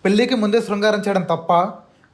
పెళ్లికి ముందే శృంగారం చేయడం తప్ప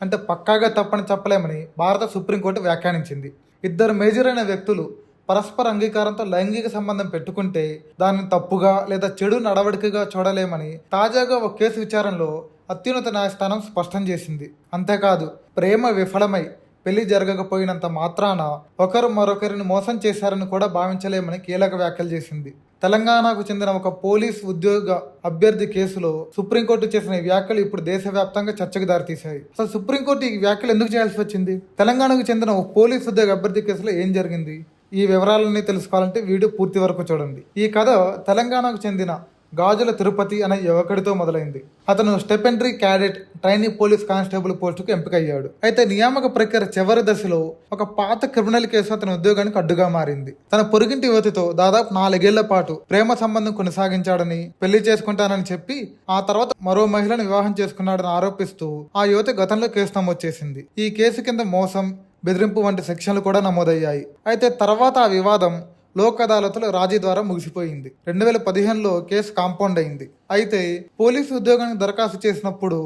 అంటే పక్కాగా తప్పని చెప్పలేమని భారత సుప్రీంకోర్టు వ్యాఖ్యానించింది. ఇద్దరు మేజర్ అయిన వ్యక్తులు పరస్పర అంగీకారంతో లైంగిక సంబంధం పెట్టుకుంటే దాన్ని తప్పుగా లేదా చెడు నడవడికగా చూడలేమని తాజాగా ఒక కేసు విచారణలో అత్యున్నత న్యాయస్థానం స్పష్టం చేసింది. అంతేకాదు, ప్రేమ విఫలమై పెళ్లి జరగకపోయినంత మాత్రాన ఒకరు మరొకరిని మోసం చేశారని కూడా భావించలేమని కీలక వ్యాఖ్యలు చేసింది. తెలంగాణకు చెందిన ఒక పోలీస్ ఉద్యోగ అభ్యర్థి కేసులో సుప్రీంకోర్టు చేసిన ఈ వ్యాఖ్యలు ఇప్పుడు దేశవ్యాప్తంగా చర్చకు దారితీశాయి. అసలు సుప్రీంకోర్టు ఈ వ్యాఖ్యలు ఎందుకు చేయాల్సి వచ్చింది? తెలంగాణకు చెందిన ఒక పోలీస్ ఉద్యోగ అభ్యర్థి కేసులో ఏం జరిగింది? ఈ వివరాలన్నీ తెలుసుకోవాలంటే వీడియో పూర్తి వరకు చూడండి. ఈ కథ తెలంగాణకు చెందిన గాజుల తిరుపతి అనే యువకుడితో మొదలైంది. అతను స్టెపెండరీ క్యాడెట్ ట్రైనీ పోలీస్ కానిస్టేబుల్ పోస్టుకు ఎంపికయ్యాడు. అయితే నియామక ప్రక్రియ చివరి దశలో ఒక పాత క్రిమినల్ కేసు అతని ఉద్యోగానికి అడ్డుగా మారింది. తన పొరుగింటి యువతితో దాదాపు 4 ఏళ్ల పాటు ప్రేమ సంబంధం కొనసాగించాడని, పెళ్లి చేసుకుంటానని చెప్పి ఆ తర్వాత మరో మహిళను వివాహం చేసుకున్నాడని ఆరోపిస్తూ ఆ యువతి గతంలో కేసు నమోదు చేసింది. ఈ కేసు కింద మోసం, బెదిరింపు వంటి సెక్షన్లు కూడా నమోదయ్యాయి. అయితే తర్వాత ఆ వివాదం లోక్ అదాలత్లో రాజీ ద్వారా ముగిసిపోయింది. 2015లో కేసు కాంపౌండ్ అయింది. అయితే పోలీసు ఉద్యోగానికి దరఖాస్తు చేసినప్పుడు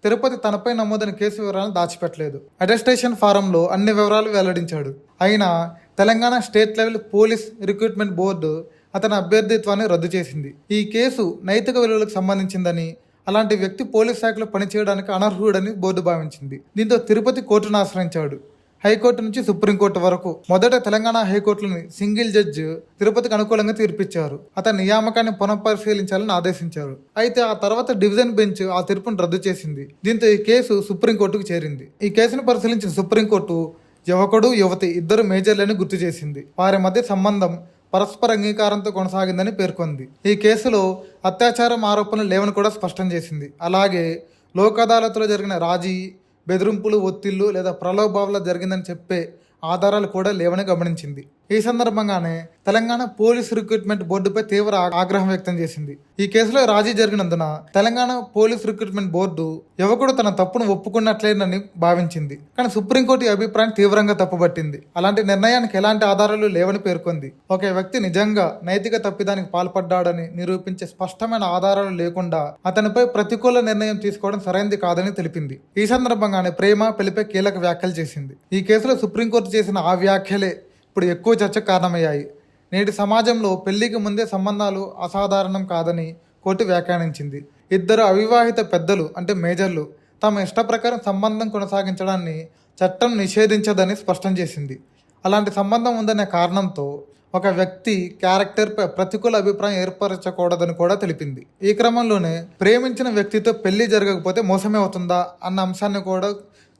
తిరుపతి తనపై నమోదైన కేసు వివరాలను దాచిపెట్టలేదు. అటెస్టేషన్ ఫారంలో అన్ని వివరాలు వెల్లడించాడు. అయినా Telangana state level police recruitment board అతని అభ్యర్థిత్వాన్ని రద్దు చేసింది. ఈ కేసు నైతిక విలువలకు సంబంధించిందని, అలాంటి వ్యక్తి పోలీస్ శాఖలో పనిచేయడానికి అనర్హుడని బోర్డు భావించింది. దీంతో తిరుపతి కోర్టును ఆశ్రయించాడు. హైకోర్టు నుంచి సుప్రీంకోర్టు వరకు మొదట తెలంగాణ హైకోర్టులోని సింగిల్ జడ్జి తిరుపతికి అనుకూలంగా తీర్పిచ్చారు. అతని నియామకాన్ని పునఃపరిశీలించాలని ఆదేశించారు. అయితే ఆ తర్వాత డివిజన్ బెంచ్ ఆ తీర్పును రద్దు చేసింది. దీంతో ఈ కేసు సుప్రీంకోర్టుకు చేరింది. ఈ కేసును పరిశీలించిన సుప్రీంకోర్టు యువకుడు, యువతి ఇద్దరు మేజర్లని గుర్తు చేసింది. వారి మధ్య సంబంధం పరస్పర అంగీకారంతో కొనసాగిందని పేర్కొంది. ఈ కేసులో అత్యాచారం ఆరోపణలు లేవని కూడా స్పష్టం చేసింది. అలాగే లోక్ అదాలత్లో జరిగిన రాజీ, బెదిరింపులు, ఒత్తిళ్లు లేదా ప్రలోభాల జరిగిందని చెప్పే ఆధారాలు కూడా లేవని గమనించింది. ఈ సందర్భంగానే తెలంగాణ పోలీస్ రిక్రూట్మెంట్ బోర్డుపై తీవ్ర ఆగ్రహం వ్యక్తం చేసింది. ఈ కేసులో రాజీ జరిగినందున తెలంగాణ పోలీస్ రిక్రూట్మెంట్ బోర్డు యువకుడు తన తప్పును ఒప్పుకున్నట్లేనని భావించింది. కానీ సుప్రీంకోర్టు ఈ అభిప్రాయం తీవ్రంగా తప్పుపట్టింది. అలాంటి నిర్ణయానికి ఎలాంటి ఆధారాలు లేవని పేర్కొంది. ఒక వ్యక్తి నిజంగా నైతిక తప్పిదానికి పాల్పడ్డాడని నిరూపించే స్పష్టమైన ఆధారాలు లేకుండా అతనిపై ప్రతికూల నిర్ణయం తీసుకోవడం సరైనది కాదని తెలిపింది. ఈ సందర్భంగానే ప్రేమ పెళ్లిపై కీలక వ్యాఖ్యలు చేసింది. ఈ కేసులో సుప్రీంకోర్టు చేసిన ఆ వ్యాఖ్యలే ఇప్పుడు ఎక్కువ చర్చకు కారణమయ్యాయి. నేటి సమాజంలో పెళ్లికి ముందే సంబంధాలు అసాధారణం కాదని కోర్టు వ్యాఖ్యానించింది. ఇద్దరు అవివాహిత పెద్దలు అంటే మేజర్లు తమ ఇష్ట ప్రకారం సంబంధం కొనసాగించడాన్ని చట్టం నిషేధించదని స్పష్టం చేసింది. అలాంటి సంబంధం ఉందనే కారణంతో ఒక వ్యక్తి క్యారెక్టర్పై ప్రతికూల అభిప్రాయం ఏర్పరచకూడదని కూడా తెలిపింది. ఈ క్రమంలోనే ప్రేమించిన వ్యక్తితో పెళ్లి జరగకపోతే మోసమే అవుతుందా అన్న అంశాన్ని కూడా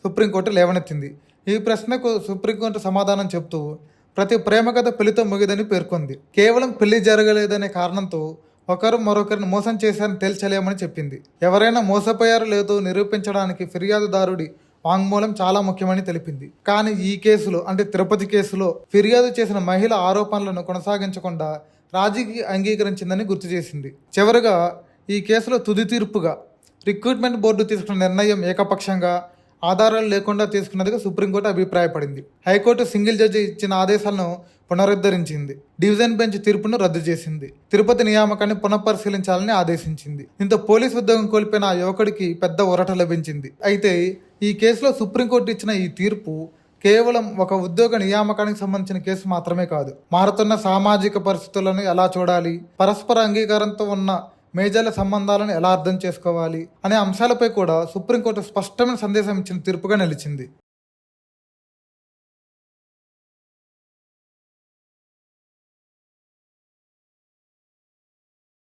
సుప్రీంకోర్టు లేవనెత్తింది. ఈ ప్రశ్నకు సుప్రీంకోర్టు సమాధానం చెప్తూ ప్రతి ప్రేమ కథ పెళ్లితో ముగిదని పేర్కొంది. కేవలం పెళ్లి జరగలేదనే కారణంతో ఒకరు మరొకరిని మోసం చేశారని తేల్చలేమని చెప్పింది. ఎవరైనా మోసపోయారో లేదో నిరూపించడానికి ఫిర్యాదుదారుడి వాంగ్మూలం చాలా ముఖ్యమని తెలిపింది. కానీ ఈ కేసులో అంటే తిరుపతి కేసులో ఫిర్యాదు చేసిన మహిళ ఆరోపణలను కొనసాగించకుండా రాజీకి అంగీకరించిందని గుర్తు చేసింది. చివరగా ఈ కేసులో తుది తీర్పుగా రిక్రూట్మెంట్ బోర్డు తీసుకున్న నిర్ణయం ఏకపక్షంగా ఆధారాలు లేకుండా తీసుకున్నదిగా సుప్రీంకోర్టు అభిప్రాయపడింది. హైకోర్టు సింగిల్ జడ్జి ఇచ్చిన ఆదేశాలను పునరుద్ధరించింది. డివిజన్ బెంచ్ తీర్పును రద్దు చేసింది. తిరుపతి నియామకాన్ని పునఃపరిశీలించాలని ఆదేశించింది. దీంతో పోలీసు ఉద్యోగం కోల్పోయిన ఆ యువకుడికి పెద్ద ఊరట లభించింది. అయితే ఈ కేసులో సుప్రీంకోర్టు ఇచ్చిన ఈ తీర్పు కేవలం ఒక ఉద్యోగ నియామకానికి సంబంధించిన కేసు మాత్రమే కాదు. మారుతున్న సామాజిక పరిస్థితులను ఎలా చూడాలి, పరస్పర అంగీకారంతో ఉన్న మేజర్ల సంబంధాలను ఎలా అర్థం చేసుకోవాలి అనే అంశాలపై కూడా సుప్రీంకోర్టు స్పష్టమైన సందేశం ఇచ్చిన తీర్పుగా నిలిచింది.